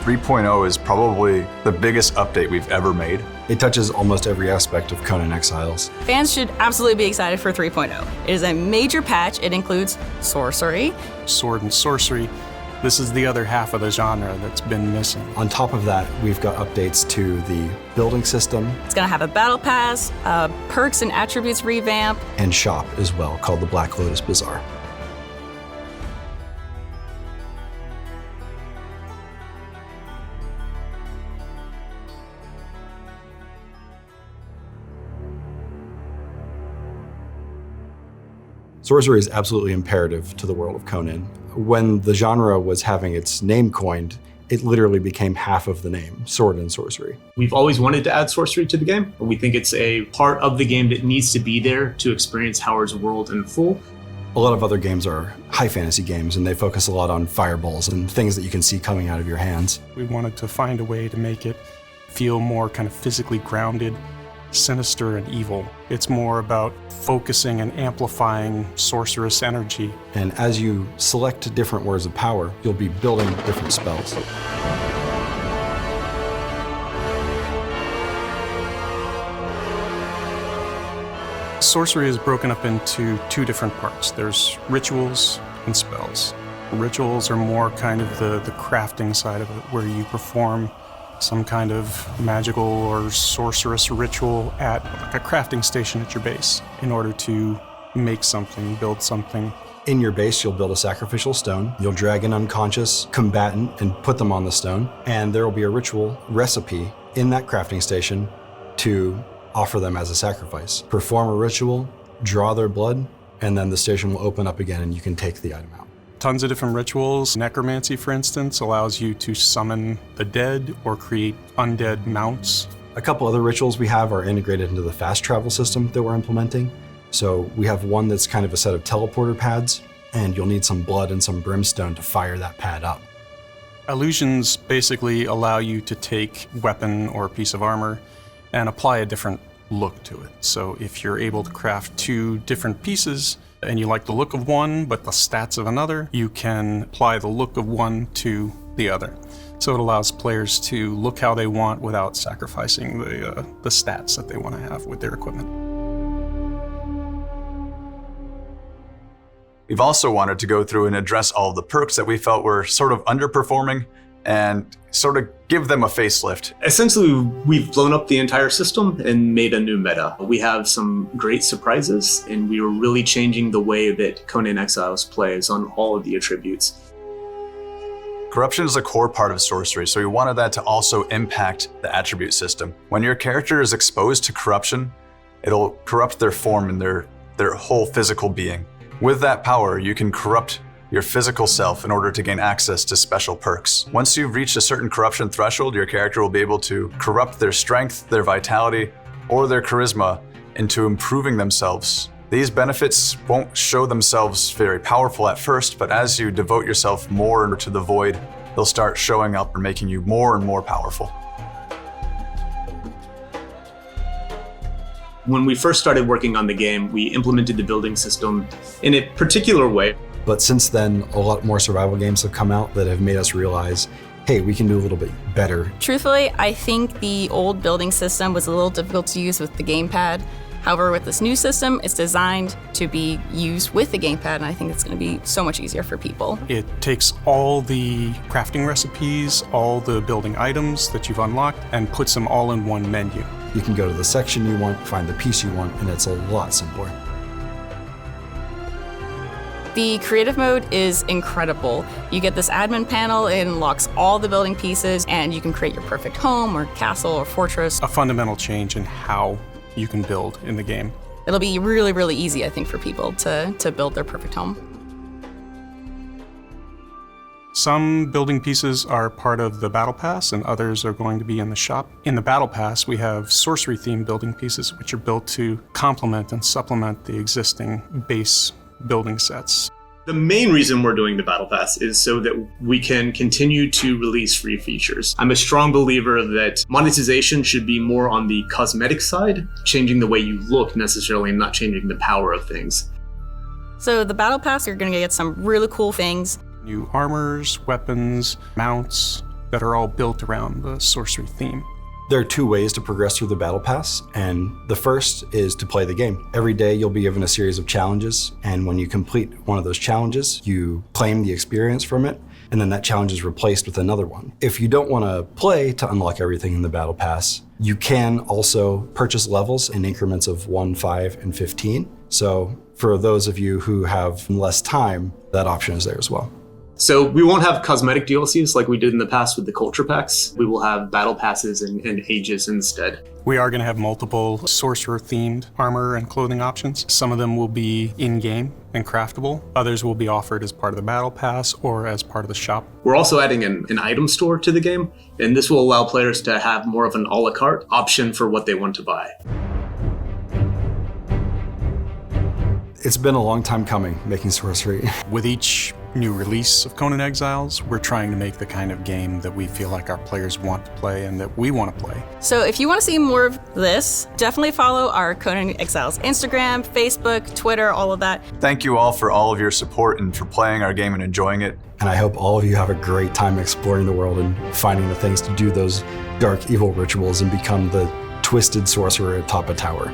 3.0 is probably the biggest update we've ever made. It touches almost every aspect of Conan Exiles. Fans should absolutely be excited for 3.0. It is a major patch. It includes sorcery. Sword and sorcery. This is the other half of the genre that's been missing. On top of that, we've got updates to the building system. It's going to have a battle pass, perks and attributes revamp, and shop as well, called the Black Lotus Bazaar. Sorcery is absolutely imperative to the world of Conan. When the genre was having its name coined, it literally became half of the name, sword and sorcery. We've always wanted to add sorcery to the game. We think it's a part of the game that needs to be there to experience Howard's world in full. A lot of other games are high fantasy games, and they focus a lot on fireballs and things that you can see coming out of your hands. We wanted to find a way to make it feel more kind of physically grounded, sinister and evil. It's more about focusing and amplifying sorceress energy. And as you select different words of power, you'll be building different spells. Sorcery is broken up into two different parts. There's rituals and spells. Rituals are more kind of the crafting side of it, where you perform some kind of magical or sorceress ritual at like a crafting station at your base in order to make something, build something. In your base, you'll build a sacrificial stone. You'll drag an unconscious combatant and put them on the stone. And there will be a ritual recipe in that crafting station to offer them as a sacrifice. Perform a ritual, draw their blood, and then the station will open up again and you can take the item out. Tons of different rituals. Necromancy, for instance, allows you to summon the dead or create undead mounts. A couple other rituals we have are integrated into the fast travel system that we're implementing. So we have one that's kind of a set of teleporter pads, and you'll need some blood and some brimstone to fire that pad up. Illusions basically allow you to take a weapon or a piece of armor and apply a different look to it. So if you're able to craft two different pieces, and you like the look of one, but the stats of another, you can apply the look of one to the other. So it allows players to look how they want without sacrificing the stats that they want to have with their equipment. We've also wanted to go through and address all of the perks that we felt were sort of underperforming and sort of give them a facelift. Essentially, we've blown up the entire system and made a new meta. We have some great surprises, and we are really changing the way that Conan Exiles plays on all of the attributes. Corruption is a core part of sorcery, so we wanted that to also impact the attribute system. When your character is exposed to corruption, it'll corrupt their form and their whole physical being. With that power, you can corrupt your physical self in order to gain access to special perks. Once you've reached a certain corruption threshold, your character will be able to corrupt their strength, their vitality, or their charisma into improving themselves. These benefits won't show themselves very powerful at first, but as you devote yourself more to the void, they'll start showing up and making you more and more powerful. When we first started working on the game, we implemented the building system in a particular way. But since then, a lot more survival games have come out that have made us realize, hey, we can do a little bit better. Truthfully, I think the old building system was a little difficult to use with the gamepad. However, with this new system, it's designed to be used with the gamepad, and I think it's going to be so much easier for people. It takes all the crafting recipes, all the building items that you've unlocked, and puts them all in one menu. You can go to the section you want, find the piece you want, and it's a lot simpler. The creative mode is incredible. You get this admin panel, it unlocks all the building pieces, and you can create your perfect home or castle or fortress. A fundamental change in how you can build in the game. It'll be really, really easy, I think, for people to build their perfect home. Some building pieces are part of the Battle Pass and others are going to be in the shop. In the Battle Pass, we have sorcery-themed building pieces which are built to complement and supplement the existing base building sets. The main reason we're doing the Battle Pass is so that we can continue to release free features. I'm a strong believer that monetization should be more on the cosmetic side, changing the way you look necessarily and not changing the power of things. So the Battle Pass, you're going to get some really cool things. New armors, weapons, mounts, that are all built around the sorcery theme. There are two ways to progress through the Battle Pass, and the first is to play the game. Every day you'll be given a series of challenges, and when you complete one of those challenges, you claim the experience from it, and then that challenge is replaced with another one. If you don't want to play to unlock everything in the Battle Pass, you can also purchase levels in increments of 1, 5, and 15. So for those of you who have less time, that option is there as well. So we won't have cosmetic DLCs like we did in the past with the culture packs. We will have battle passes and ages instead. We are going to have multiple sorcerer-themed armor and clothing options. Some of them will be in-game and craftable. Others will be offered as part of the battle pass or as part of the shop. We're also adding an item store to the game, and this will allow players to have more of an a la carte option for what they want to buy. It's been a long time coming, making Sorcery. With each new release of Conan Exiles, we're trying to make the kind of game that we feel like our players want to play and that we want to play. So if you want to see more of this, definitely follow our Conan Exiles Instagram, Facebook, Twitter, all of that. Thank you all for all of your support and for playing our game and enjoying it. And I hope all of you have a great time exploring the world and finding the things to do those dark, evil rituals and become the twisted sorcerer atop a tower.